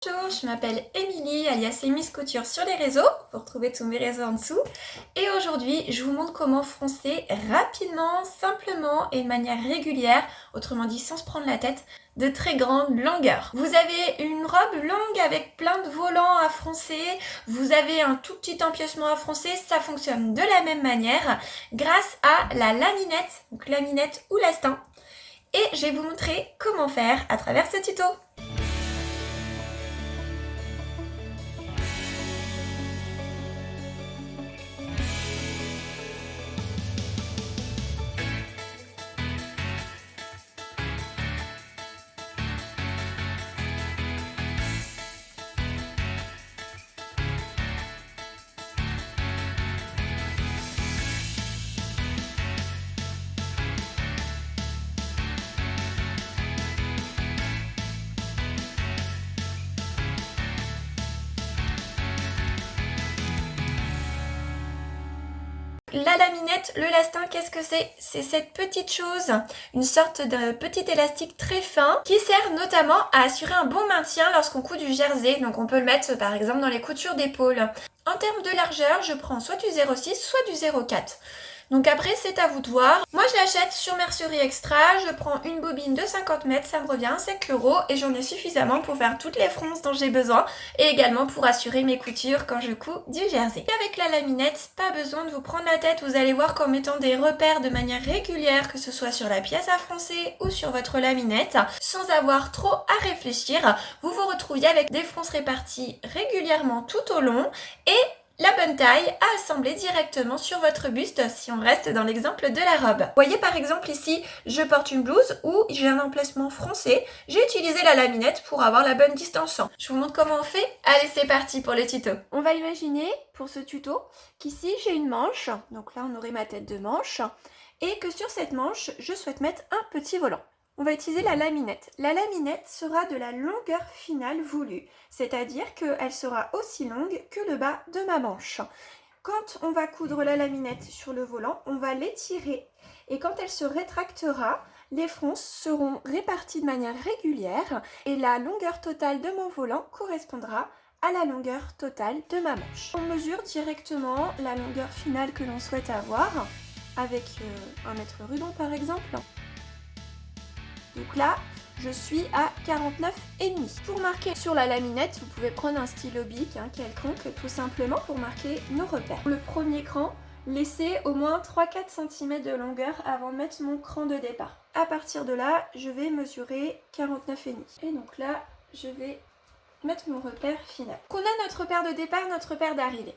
Bonjour, je m'appelle Émilie, alias Emis Couture sur les réseaux. Vous retrouvez tous mes réseaux en dessous. Et aujourd'hui, je vous montre comment froncer rapidement, simplement et de manière régulière, autrement dit sans se prendre la tête, de très grande longueur. Vous avez une robe longue avec plein de volants à froncer, vous avez un tout petit empiècement à froncer, ça fonctionne de la même manière grâce à la laminette, donc laminette ou lastin. Et je vais vous montrer comment faire à travers ce tuto. La laminette, le lastin, qu'est-ce que c'est? C'est cette petite chose, une sorte de petit élastique très fin qui sert notamment à assurer un bon maintien lorsqu'on coud du jersey. Donc on peut le mettre par exemple dans les coutures d'épaule. En termes de largeur, je prends soit du 0,6 soit du 0,4. Donc après, c'est à vous de voir. Moi, je l'achète sur Mercerie Extra. Je prends une bobine de 50 mètres, ça me revient à 5 € et j'en ai suffisamment pour faire toutes les fronces dont j'ai besoin et également pour assurer mes coutures quand je couds du jersey. Et avec la laminette, pas besoin de vous prendre la tête. Vous allez voir qu'en mettant des repères de manière régulière, que ce soit sur la pièce à froncer ou sur votre laminette, sans avoir trop à réfléchir, vous vous retrouviez avec des fronces réparties régulièrement tout au long et la bonne taille à assembler directement sur votre buste si on reste dans l'exemple de la robe. Vous voyez par exemple ici, je porte une blouse où j'ai un emplacement froncé. J'ai utilisé la laminette pour avoir la bonne distance. Je vous montre comment on fait. Allez, c'est parti pour le tuto. On va imaginer pour ce tuto qu'ici j'ai une manche. Donc là, on aurait ma tête de manche. Et que sur cette manche, je souhaite mettre un petit volant. On va utiliser la laminette. La laminette sera de la longueur finale voulue, c'est-à-dire qu'elle sera aussi longue que le bas de ma manche. Quand on va coudre la laminette sur le volant, on va l'étirer et quand elle se rétractera, les fronces seront réparties de manière régulière et la longueur totale de mon volant correspondra à la longueur totale de ma manche. On mesure directement la longueur finale que l'on souhaite avoir avec un mètre ruban par exemple. Donc là, je suis à 49,5. Pour marquer sur la laminette, vous pouvez prendre un stylo bic, quelconque, tout simplement pour marquer nos repères. Pour le premier cran, laissez au moins 3-4 cm de longueur avant de mettre mon cran de départ. À partir de là, je vais mesurer 49,5. Et donc là, je vais mettre mon repère final. On a notre repère de départ, notre repère d'arrivée.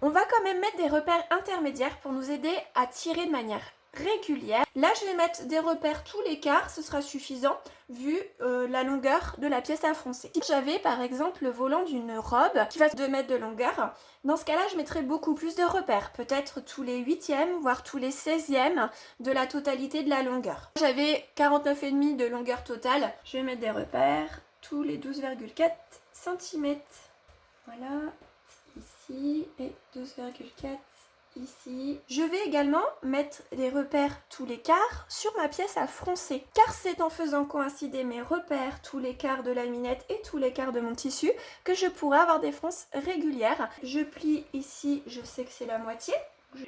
On va quand même mettre des repères intermédiaires pour nous aider à tirer de manière régulière. Là, je vais mettre des repères tous les quarts, ce sera suffisant vu la longueur de la pièce à froncer. Si j'avais par exemple le volant d'une robe qui va 2 mètres de longueur, dans ce cas-là, je mettrais beaucoup plus de repères, peut-être tous les 8e, voire tous les 16e de la totalité de la longueur. J'avais 49,5 de longueur totale, je vais mettre des repères tous les 12,4 cm. Voilà, ici et 12,4 ici. Je vais également mettre des repères tous les quarts sur ma pièce à froncer, car c'est en faisant coïncider mes repères tous les quarts de la laminette et tous les quarts de mon tissu que je pourrai avoir des fronces régulières. Je plie ici, je sais que c'est la moitié.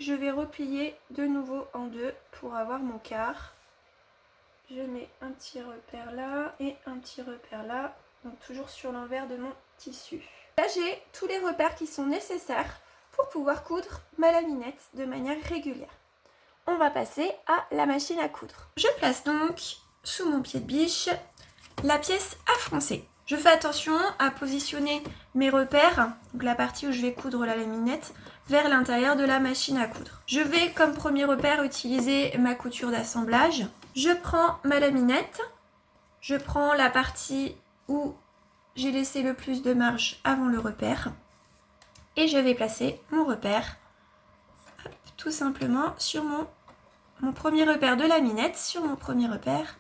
Je vais replier de nouveau en deux pour avoir mon quart. Je mets un petit repère là et un petit repère là, donc toujours sur l'envers de mon tissu. Là, j'ai tous les repères qui sont nécessaires pour pouvoir coudre ma laminette de manière régulière. On va passer à la machine à coudre. Je place donc sous mon pied de biche la pièce à froncer. Je fais attention à positionner mes repères, donc la partie où je vais coudre la laminette, vers l'intérieur de la machine à coudre. Je vais comme premier repère utiliser ma couture d'assemblage. Je prends ma laminette, je prends la partie où j'ai laissé le plus de marge avant le repère. Et je vais placer mon repère tout simplement sur mon premier repère de laminette, sur mon premier repère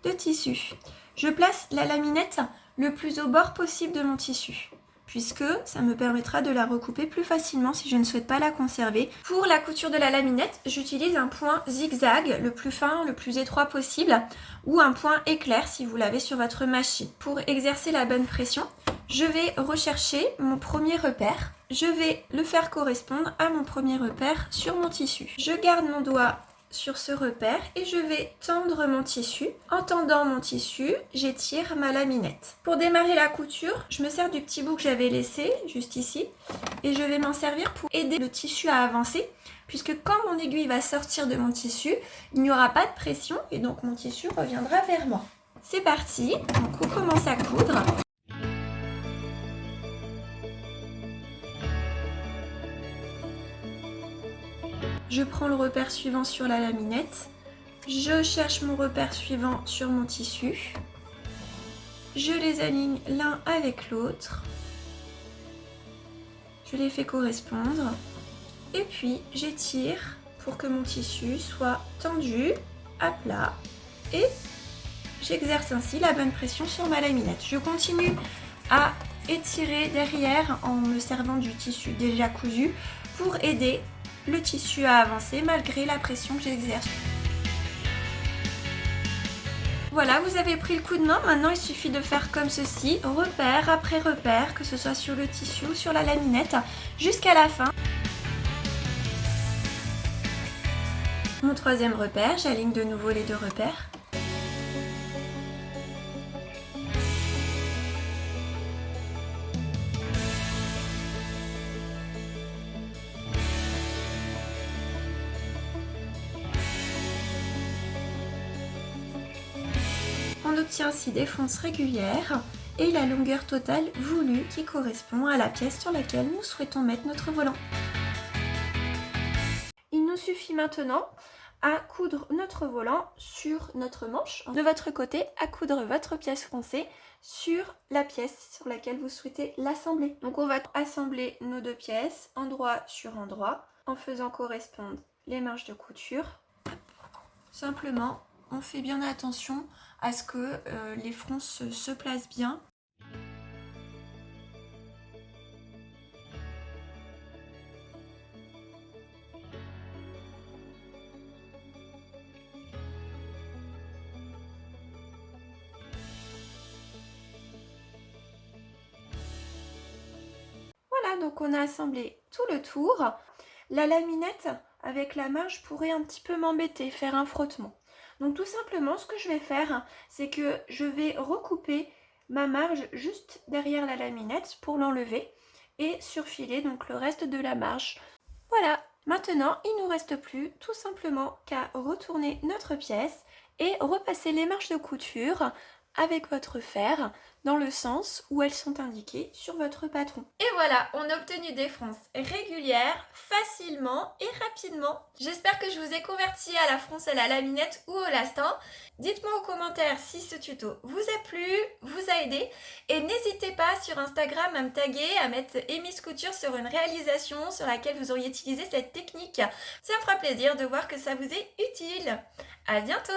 de tissu. Je place la laminette le plus au bord possible de mon tissu. puisque ça me permettra de la recouper plus facilement si je ne souhaite pas la conserver. Pour la couture de la laminette, j'utilise un point zigzag, le plus fin, le plus étroit possible, ou un point éclair si vous l'avez sur votre machine. Pour exercer la bonne pression, je vais rechercher mon premier repère. Je vais le faire correspondre à mon premier repère sur mon tissu. Je garde mon doigt sur ce repère et je vais tendre mon tissu. En tendant mon tissu, j'étire ma laminette. Pour démarrer la couture, je me sers du petit bout que j'avais laissé juste ici et je vais m'en servir pour aider le tissu à avancer, puisque quand mon aiguille va sortir de mon tissu, il n'y aura pas de pression et donc mon tissu reviendra vers moi. C'est parti, donc on commence à coudre. Je prends le repère suivant sur la laminette, je cherche mon repère suivant sur mon tissu, je les aligne l'un avec l'autre, je les fais correspondre et puis j'étire pour que mon tissu soit tendu, à plat et j'exerce ainsi la bonne pression sur ma laminette. Je continue à étirer derrière en me servant du tissu déjà cousu pour aider le tissu à avancer malgré la pression que j'exerce. Voilà, vous avez pris le coup de main. Maintenant, il suffit de faire comme ceci, repère après repère, que ce soit sur le tissu ou sur la laminette, jusqu'à la fin. Mon troisième repère, j'aligne de nouveau les deux repères. On obtient ainsi des fonces régulières et la longueur totale voulue qui correspond à la pièce sur laquelle nous souhaitons mettre notre volant. Il nous suffit maintenant à coudre notre volant sur notre manche. De votre côté, à coudre votre pièce froncée sur la pièce sur laquelle vous souhaitez l'assembler. Donc on va assembler nos deux pièces endroit sur endroit en faisant correspondre les marges de couture. Simplement, on fait bien attention à ce que les fronces se placent bien. Voilà, donc on a assemblé tout le tour. La laminette avec la marge pourrait un petit peu m'embêter, faire un frottement. Donc tout simplement, ce que je vais faire, c'est que je vais recouper ma marge juste derrière la laminette pour l'enlever et surfiler donc le reste de la marge. Voilà, maintenant il ne nous reste plus tout simplement qu'à retourner notre pièce et repasser les marges de couture avec votre fer dans le sens où elles sont indiquées sur votre patron. Et voilà, on a obtenu des fronces régulières, facilement et rapidement. J'espère que je vous ai converti à la fronce à la laminette ou au lastin. Dites-moi en commentaire si ce tuto vous a plu, vous a aidé et n'hésitez pas sur Instagram à me taguer, à mettre Emi's Couture sur une réalisation sur laquelle vous auriez utilisé cette technique. Ça me fera plaisir de voir que ça vous est utile. À bientôt!